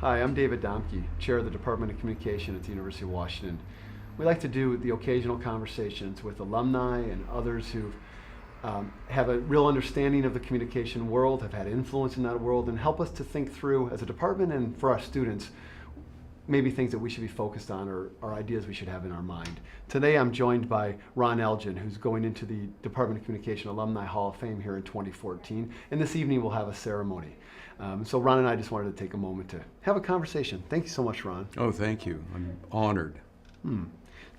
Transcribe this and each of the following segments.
Hi, I'm David Domke, Chair of the Department of Communication at the University of Washington. We like to do the occasional conversations with alumni and others who have a real understanding of the communication world, have had influence in that world, and help us to think through, as a department and for our students, maybe things that we should be focused on or ideas we should have in our mind. Today I'm joined by Ron Elgin, who's going into the Department of Communication Alumni Hall of Fame here in 2014, and this evening we'll have a ceremony. So Ron and I just wanted to take a moment to have a conversation. Thank you so much, Ron. Oh, thank you. I'm honored.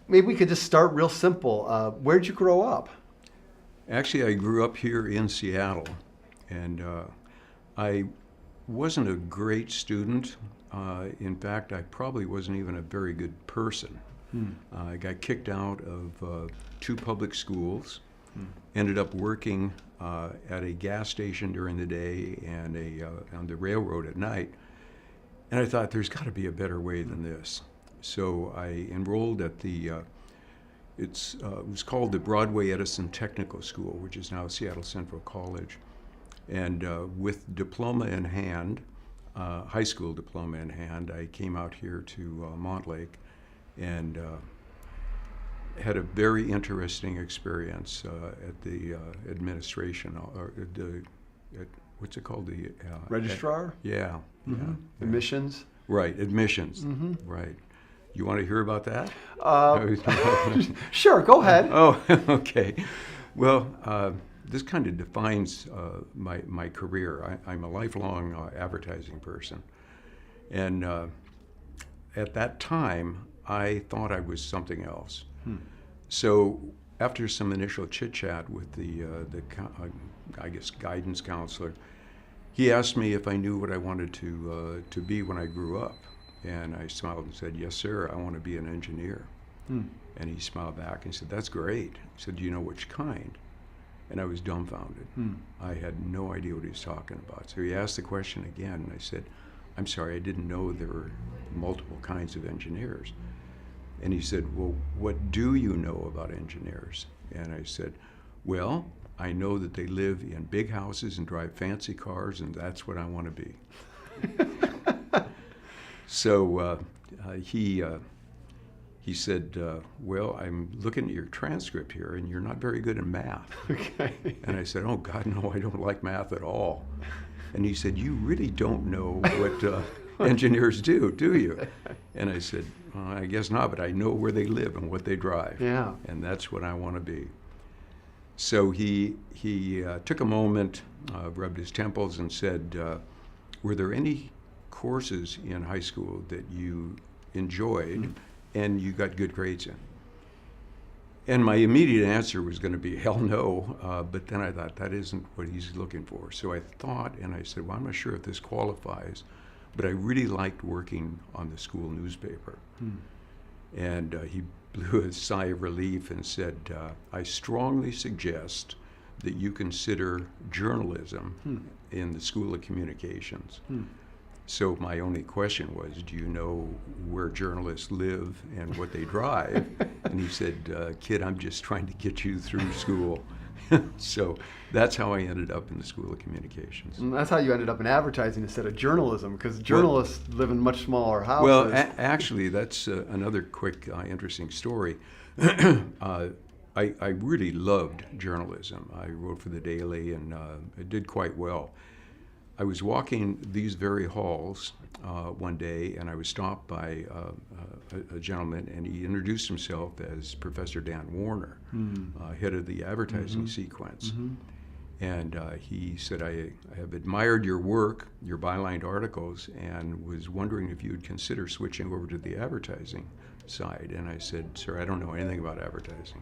Maybe we could just start real simple. Where'd you grow up? Actually, I grew up here in Seattle, and I wasn't a great student. In fact, I probably wasn't even a very good person. I got kicked out of 2 public schools, ended up working at a gas station during the day and on the railroad at night. And I thought, there's got to be a better way than this. So I enrolled at it was called the Broadway Edison Technical School, which is now Seattle Central College. And with diploma in hand, high school diploma in hand, I came out here to Montlake and had a very interesting experience at the administration, or what's it called? The Registrar? Yeah. Admissions? Right, admissions. Right. You want to hear about that? Sure, go ahead. Oh, okay. Well, this kind of defines my career. I'm a lifelong advertising person. And at that time, I thought I was something else. So after some initial chit-chat with the I guess, guidance counselor, he asked me if I knew what I wanted to be when I grew up. And I smiled and said, yes, sir, I want to be an engineer. And he smiled back and said, that's great. He said, do you know which kind? And I was dumbfounded. I had no idea what he was talking about. So he asked the question again, and I said, I'm sorry, I didn't know there were multiple kinds of engineers. And he said, well, what do you know about engineers? And I said, well, I know that they live in big houses and drive fancy cars, and that's what I want to be. So he said, well, I'm looking at your transcript here, and you're not very good in math. Okay. And I said, oh, God, no, I don't like math at all. And he said, you really don't know what engineers do you? And I said, well, I guess not, but I know where they live and what they drive. Yeah. And that's what I want to be. So he took a moment, rubbed his temples, and said, were there any courses in high school that you enjoyed and you got good grades in? And my immediate answer was going to be, hell no, but then I thought, that isn't what he's looking for. So I thought, and I said, well, I'm not sure if this qualifies, but I really liked working on the school newspaper. And he blew a sigh of relief and said, I strongly suggest that you consider journalism in the School of Communications. So my only question was, do you know where journalists live and what they drive? And he said, kid, I'm just trying to get you through school. So that's how I ended up in the School of Communications. And that's how you ended up in advertising instead of journalism, because journalists live in much smaller houses. Well, actually, that's another quick, interesting story. I really loved journalism. I wrote for the Daily, and I did quite well. I was walking these very halls one day, and I was stopped by a gentleman, and he introduced himself as Professor Dan Warner, head of the advertising sequence. And he said, I have admired your work, your bylined articles, and was wondering if you would consider switching over to the advertising side. And I said, sir, I don't know anything about advertising.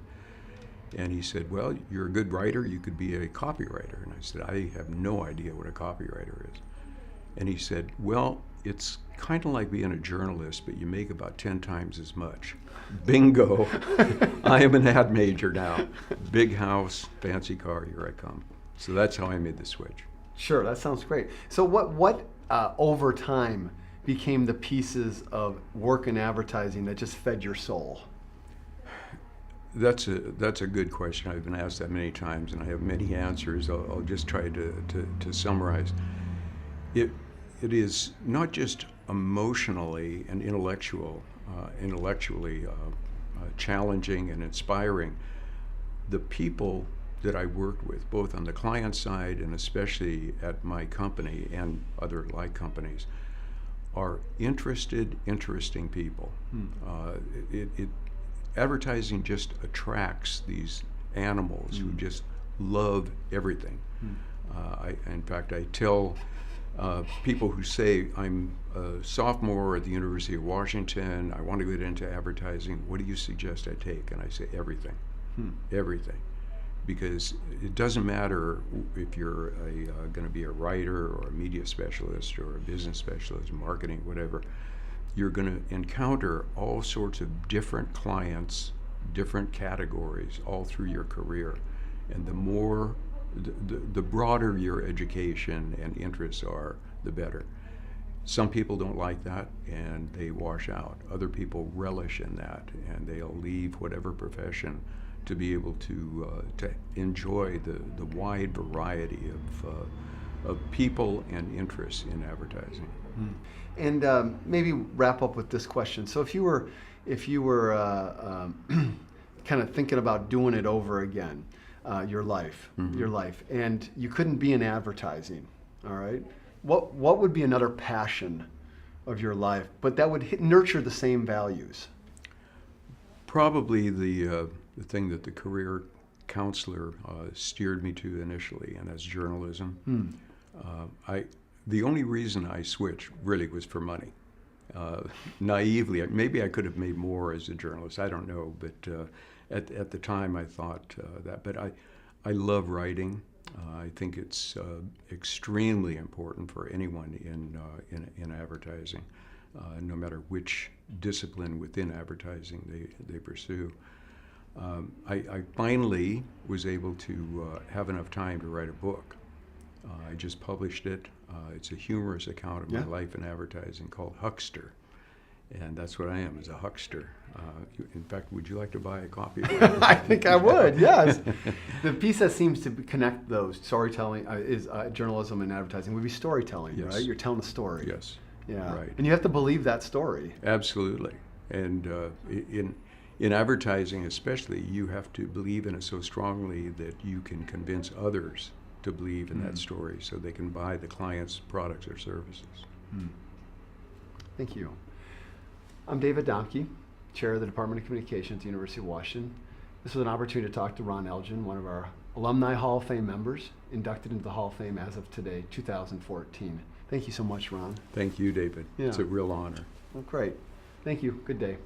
And he said, well, you're a good writer, you could be a copywriter. And I said, I have no idea what a copywriter is. And he said, well, it's kind of like being a journalist, but you make about 10 times as much. Bingo. I am an ad major now. Big house, fancy car, here I come. So that's how I made the switch. Sure, that sounds great. So what over time became the pieces of work in advertising that just fed your soul? That's a good question. I've been asked that many times, and I have many answers. I'll just try to summarize. it is not just emotionally and intellectually challenging and inspiring. The people that I worked with, both on the client side and especially at my company and other like companies, are interesting people. Advertising just attracts these animals who just love everything. In fact, I tell people who say, I'm a sophomore at the University of Washington, I want to get into advertising, what do you suggest I take? And I say everything, everything. Because it doesn't matter if you're going to be a writer or a media specialist or a business specialist, marketing, whatever. You're going to encounter all sorts of different clients, different categories all through your career. And the broader your education and interests are, the better. Some people don't like that and they wash out. Other people relish in that and they'll leave whatever profession to be able to enjoy the wide variety of people and interests in advertising. And maybe wrap up with this question. So if you were kind of thinking about doing it over again, your life, and you couldn't be in advertising, all right? What would be another passion of your life, but that would nurture the same values? Probably the thing that the career counselor steered me to initially, and that's journalism. The only reason I switched really was for money. Naively, maybe I could have made more as a journalist, I don't know, but at the time I thought that. But I love writing. I think it's extremely important for anyone in advertising, no matter which discipline within advertising they pursue. I finally was able to have enough time to write a book. I just published it. It's a humorous account of my life in advertising called Huckster. And that's what I am, is a huckster. In fact, would you like to buy a copy of it? I think I would, yes. The piece that seems to connect those, storytelling, is journalism and advertising, would be storytelling, Yes. right? You're telling a story. Yes. Yeah. Right. And you have to believe that story. Absolutely. And in advertising especially, you have to believe in it so strongly that you can convince others to believe in that story so they can buy the client's products or services. Thank you. I'm David Domke, Chair of the Department of Communications at the University of Washington. This was an opportunity to talk to Ron Elgin, one of our Alumni Hall of Fame members, inducted into the Hall of Fame as of today, 2014. Thank you so much, Ron. Thank you, David. Yeah. It's a real honor. Well, great. Thank you. Good day.